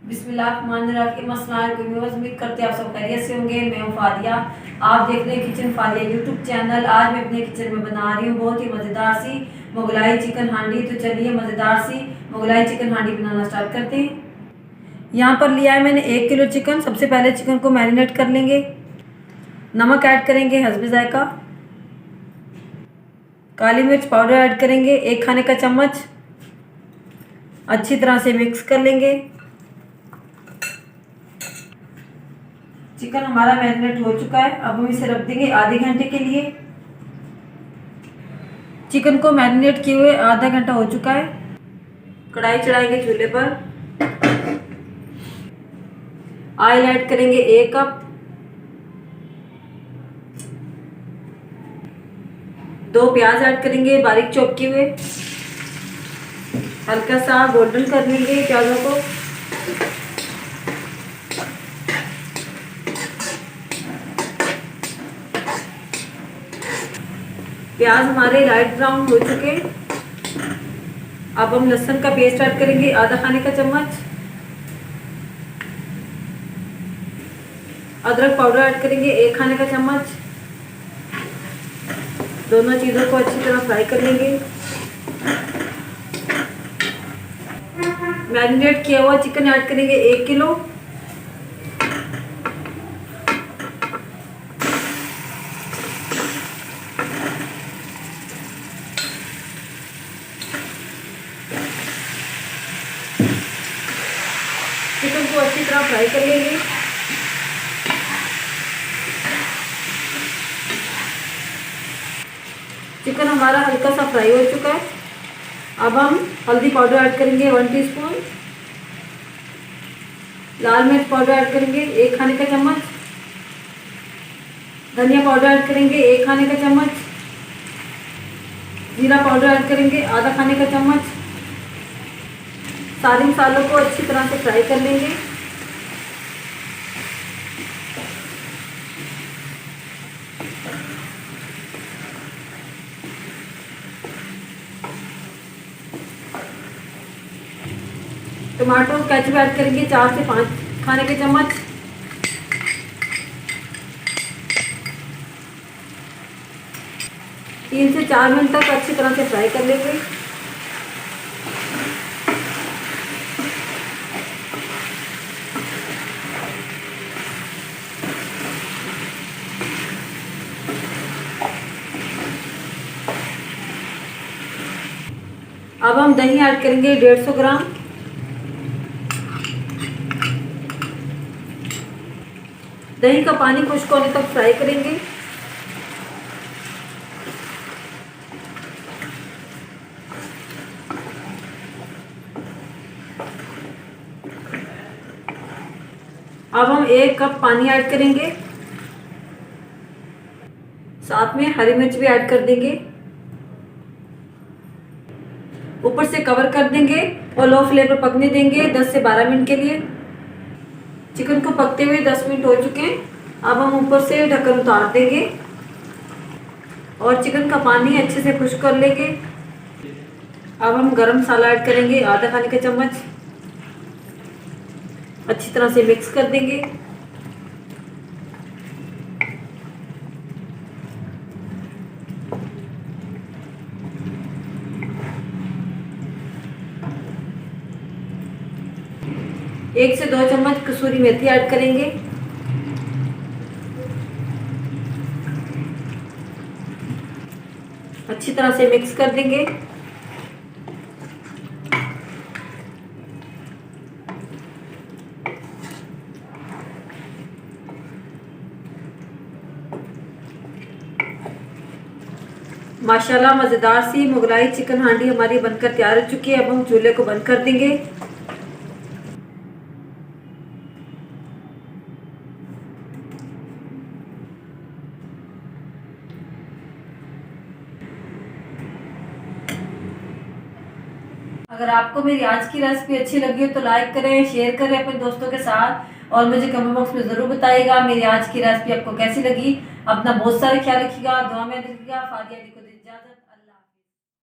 बिस्मिल्लाहिर्रहमानिर्रहीम। उम्मीद करते हैं आप सब खैरियत से होंगे। मैं हूँ फादिया, आप देख रहे हैं किचन फादिया यूट्यूब चैनल। आज मैं अपने किचन में बना रही हूँ बहुत ही मज़ेदार सी मुगलाई चिकन हांडी। तो चलिए मज़ेदार सी मुगलाई चिकन हांडी बनाना स्टार्ट करते हैं। यहाँ पर लिया है मैंने 1 किलो चिकन। सबसे पहले चिकन को मैरिनेट कर लेंगे। नमक ऐड करेंगे हस्बे जायका। काली मिर्च पाउडर ऐड करेंगे 1 खाने का चम्मच। अच्छी तरह से मिक्स कर लेंगे। चिकन हमारा मैरिनेट हो चुका है। अब हम इसे रख देंगे आधे घंटे के लिए। चिकन को मैरिनेट किए हुए आधा घंटा हो चुका है। कढ़ाई चढ़ाएंगे चूल्हे पर। ऑयल ऐड करेंगे 1 कप। 2 प्याज ऐड करेंगे बारीक चॉप किए हुए। हल्का सा गोल्डन कर लेंगे प्याजों को। प्याज हमारे लाइट ब्राउन हो चुके। अब हम लहसुन का पेस्ट ऐड करेंगे आधा खाने का चम्मच। अदरक पाउडर ऐड करेंगे 1 खाने का चम्मच। दोनों चीज़ों को अच्छी तरह फ्राई कर लेंगे। मैरिनेट किया हुआ चिकन ऐड करेंगे 1 किलो। चिकन को अच्छी तरह फ्राई कर लेंगे। चिकन हमारा हल्का सा फ्राई हो चुका है। अब हम हल्दी पाउडर ऐड करेंगे 1 टीस्पून। लाल मिर्च पाउडर ऐड करेंगे 1 खाने का चम्मच। धनिया पाउडर ऐड करेंगे 1 खाने का चम्मच। जीरा पाउडर ऐड करेंगे आधा खाने का चम्मच। सारे मसालों को अच्छी तरह से फ्राई कर लेंगे। टमाटो केचप ऐड करेंगे 4 से 5 खाने के चम्मच। तीन से 4 मिनट तक अच्छी तरह से फ्राई कर लेंगे। अब हम दही ऐड करेंगे 150 ग्राम। दही का पानी खुश्क होने तक फ्राई करेंगे। अब हम 1 कप पानी ऐड करेंगे। साथ में हरी मिर्च भी ऐड कर देंगे। ऊपर से कवर कर देंगे और लो फ्लेम पर पकने देंगे 10 से 12 मिनट के लिए। चिकन को पकते हुए 10 मिनट हो चुके हैं। अब हम ऊपर से ढक्कन उतार देंगे और चिकन का पानी अच्छे से खुश्क कर लेंगे। अब हम गरम मसाला ऐड करेंगे आधा खाने का चम्मच। अच्छी तरह से मिक्स कर देंगे। एक से 2 चम्मच कसूरी मेथी ऐड करेंगे। अच्छी तरह से मिक्स कर देंगे। माशाल्लाह मज़ेदार सी मुगलाई चिकन हांडी हमारी बनकर तैयार हो चुकी है। अब हम चूल्हे को बंद कर देंगे। अगर आपको मेरी आज की रेसिपी अच्छी लगी हो तो लाइक करें, शेयर करें अपने दोस्तों के साथ और मुझे कमेंट बॉक्स में ज़रूर बताइएगा मेरी आज की रेसिपी आपको कैसी लगी। अपना बहुत सारा ख्याल रखिएगा, दुआ में रखिएगा। फादिया दी को दे इजाज़त।